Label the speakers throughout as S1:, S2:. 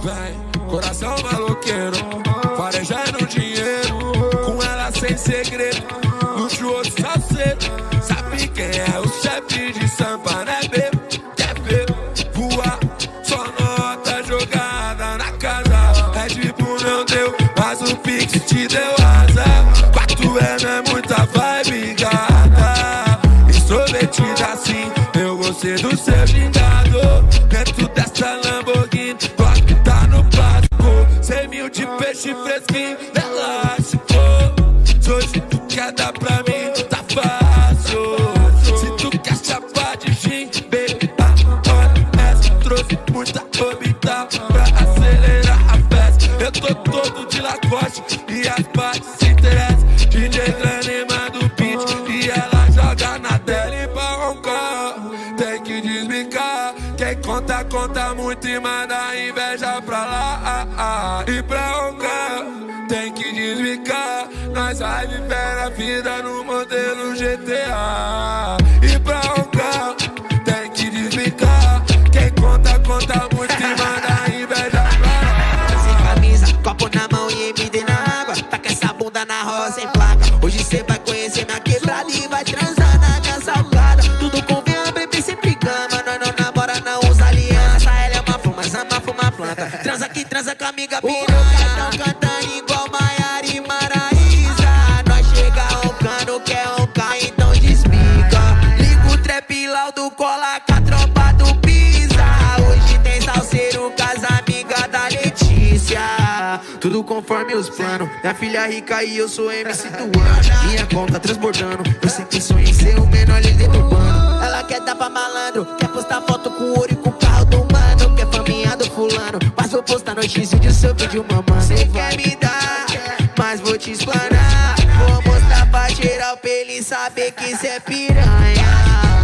S1: Vem, coração maloqueiro, farejando dinheiro, com ela sem segredo, luxuoso salseiro. Sabe quem é o chefe de Sampa, né, bebo? Quer ver voar, só nota jogada na casa. É tipo não deu, mas o Pix te deu asa. 4M é muita vibe, gata, extrovertida assim, eu gostei do seu gingado. Dentro dessa Lamborghini, rock tá no plástico, 100 mil de peixe fresquinho, elástico. Hoje tu quer dar pra mim, tá fácil. Se tu quer chapar de gin, baby, a trouxe muita orbital pra acelerar a festa. Eu tô todo de Lacoste e as partes se interessam. DJ Granny manda o beat e ela joga na tela. E pra roncar, tem que desbicar. Quem conta, conta muito e manda inveja pra lá. E pra roncar, tem que desbicar. Nós vai viver a vida no modelo GTA. E pra roncar, tem que desbicar. Quem conta, conta muito e manda inveja pra lá.
S2: Sem camisa, copo na mão e MD na água. Tá com essa bunda na roça sem placa. Hoje cê vai conhecer minha quebrada e vai transar na minha salgada. Tudo convém, a bebê sempre cama. Nós não namora, não usa aliança. Ela é uma flor, mas ama fuma planta. Transa aqui, transa com a amiga piranha. Tão cantando igual Maiara e Maraísa. Nós chega roncando, quer roncar, então despica. Liga o trap laudo, cola com a tropa do Pisa. Hoje tem salseiro com as amigas da Letícia. Tudo conforme os planos. Minha filha rica e eu sou MC do ano. Minha conta transbordando. Eu sempre sonhei em ser o menor líder do bando. Ela quer dar pra malandro, quer postar foto com ouro e com o carro do mano. Quer faminha do fulano, mas vou postar notícia de seu vídeo, mamãe. Cê quer me dar, mas vou te explanar. Vou mostrar pra geral pra ele saber que cê é piranha.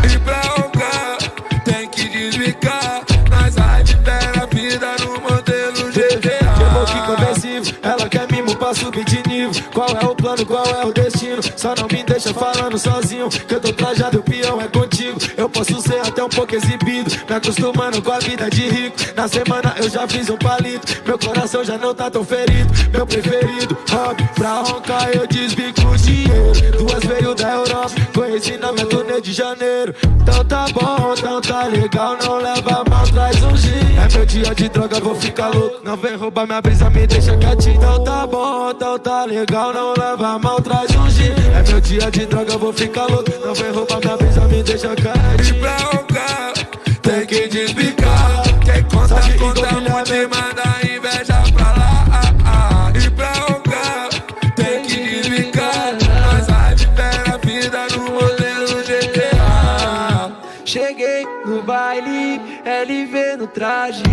S1: E pra roncar, tem que desbicar. Nós vai viver a vida no modelo GTA.
S3: Chegou que convencivo, ela quer mimo pra subir de nível. Qual é o plano, qual é o destino? Só não me deixa falando sozinho, que eu tô trajado e o peão é contigo. Eu posso ser até um pouco exibido, me acostumando com a vida de rico. Na semana eu já fiz um palito, meu coração já não tá tão ferido. Meu preferido, hobby, pra roncar eu desbico o dinheiro. Duas veio da Europa, conheci na minha turnê de janeiro. Então tá bom, então tá legal, não leva mal, traz um gin. É meu dia de droga, vou ficar louco, não vem roubar minha brisa, me deixa quietinho. Então tá bom, então tá legal, não leva mal, traz um gin. É meu dia de droga, vou ficar louco, não vem roubar minha brisa, me deixa quietinho.
S1: E pra roncar, tem que desbicar. Quem conta, conta muito e manda inveja pra lá. E pra roncar, tem que desbicar. Nós vai viver a vida no modelo GTA.
S3: Cheguei no baile, LV no traje.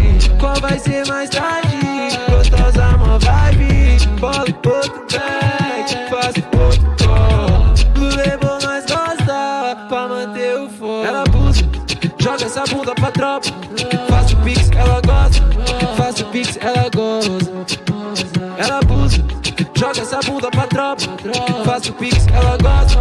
S3: Qual vai ser mais tarde? Gostosa, mó vibe. Bolo outro back, faço outro call. No label nós gosta, pra manter o foco. Ela abusa, joga essa bunda pra tropa. Faço pix, ela gosta. Faço pix, ela gosta. Ela abusa, joga essa bunda pra tropa. Faço pix, ela gosta.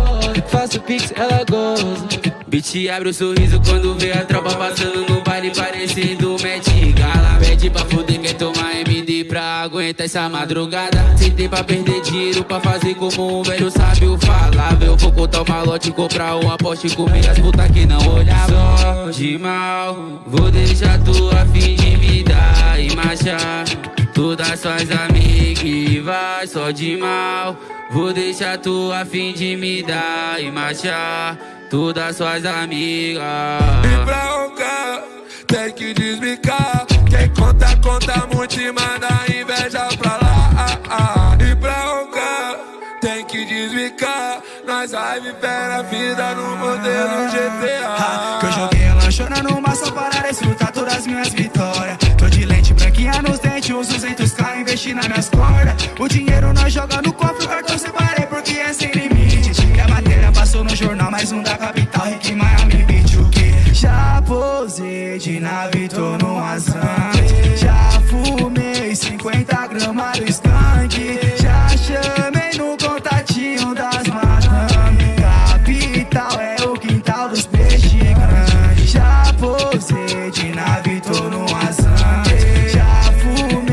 S3: Faço pix, ela gosta.
S4: Beat abre o sorriso quando vê a tropa passando no baile parecendo Met Gala. Pede pra fuder, quer tomar MD pra aguentar essa madrugada. Se tem pra perder dinheiro pra fazer como um velho sábio falava. Eu vou contar o malote, comprar uma Porsche e comer as putas que não olhavam. Só de mal, vou deixar tu a fim de me dar e marchar. Todas suas amigas e vai só de mal. Vou deixar tu a fim de me dar e marchar. Todas suas amigas.
S1: E pra roncar, tem que desbicar. Quem conta, conta muito e manda inveja pra lá. E pra roncar, tem que desbicar. Nós vai viver a vida no modelo GTA.
S5: Que eu joguei a lanchona no maço para desfrutar todas as minhas vitórias. Tô de lente branquinha nos dentes, uns 200k investi nas minhas cordas. O dinheiro nós joga no cofre, o cartão separei porque é sem limite. E a matéria passou no jornal, mais um da capital, Rick Miami Beach. O que? Já posei de nave, tô no Azante. Já fumei 50 gramas do skunk. Já chamei no contatinho das madame. Capital é o quintal dos peixes grandes. Já posei de nave, tô no Azante. Já fumei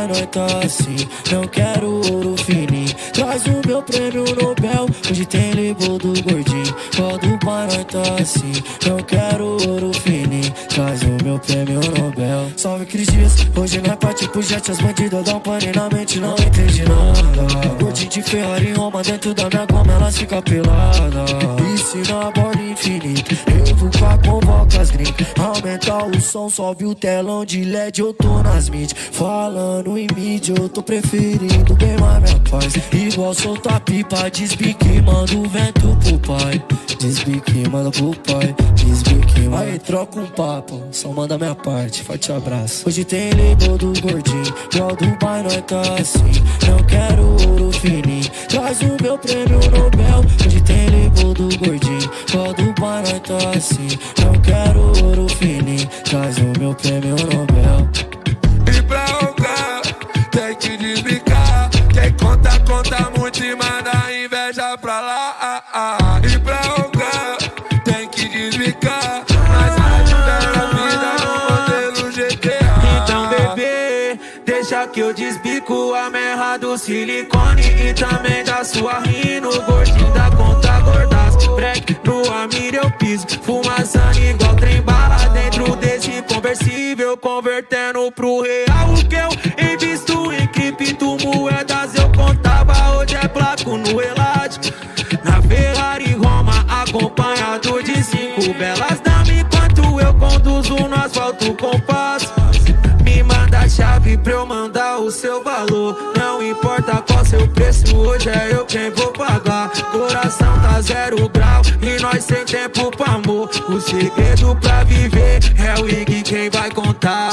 S3: pai nós tá assim, não quero ouro fininho. Traz o meu prêmio Nobel, hoje tem label do gordinho. Qual do pai nós tá assim, não quero ouro fininho. Traz o meu prêmio Nobel. Salve Cris Dias, hoje nós parte pro jet. As bandidas dão pane na mente, não entende nada. Gordinho de Ferrari em Roma, dentro da minha goma elas ficam peladas. E se na borda infinita, eu vou convoca as gringas. Aumenta o som, sobe o telão de LED. Eu tô nas mídias, falando em mídia. Eu tô preferindo bem mais minha paz. Igual soltar pipa, desbique, manda o vento pro pai. Desbique, manda pro pai. Desbique, aí troca um papo, só manda minha parte, forte abraço. Hoje tem label do gordinho, igual do pai nós tá assim, não quero ouro fininho. Traz o meu prêmio Nobel, hoje tem label do gordinho, igual do pai nós tá assim, não quero ouro fininho. Traz o meu prêmio Nobel.
S1: E pra rogar, tem que desbicar. Quem conta, conta muito e manda inveja pra lá. E pra rogar, tem que desbicar. Mas vai viver a vida no modelo GTA.
S2: Então bebê, deixa que eu desbico a merda do silicone e também da sua rino. Gordinho da conta gordaço, break no Amir eu piso, fumaçando igual trem bala dentro desse conversível, convertendo pro real o que eu invisto em criptomoedas. Eu contava, hoje é placo no elástico, na Ferrari Roma, acompanhado de 5 belas damas, enquanto eu conduzo no asfalto com passo. Me manda a chave pra eu mandar o seu valor, não importa qual seu preço, hoje é eu quem vou pagar. Coração tá 0 grau e nós sem tempo pra amor. O segredo pra viver é o Ig quem vai contar.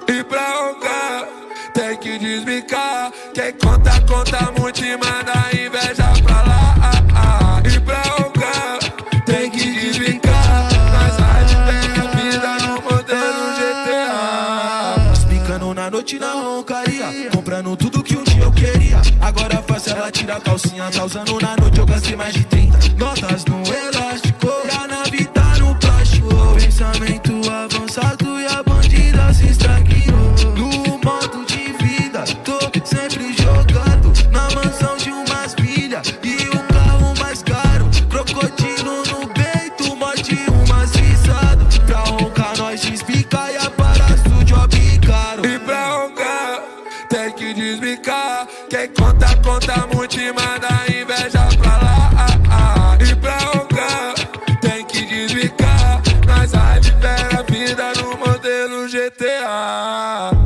S1: E pra rogar, tem que desbicar. Quem conta, conta muito e manda inveja pra lá. E pra rogar, tem que desbicar. Nós vai viver a vida no modelo GTA.
S3: Explicando na noite na roncaria, comprando tudo que um dia eu queria. Agora faço ela tirar a calcinha, tá usando na noite eu gastei mais de 30 notas no elástico, e a nave tá no plástico. Pensamento avançado e a bandida se estagnou. No modo de vida, tô sempre jogando na mansão de umas milhas e o carro mais caro. Crocodilo no peito, morte umas risadas. Pra roncar nós despica e aparaço o job caro.
S1: E pra rogar, tem que desbicar. Quem conta, conta muito e manda inveja pra lá. E pra rogar, tem que desbicar. Nós vai viver a vida no modelo GTA.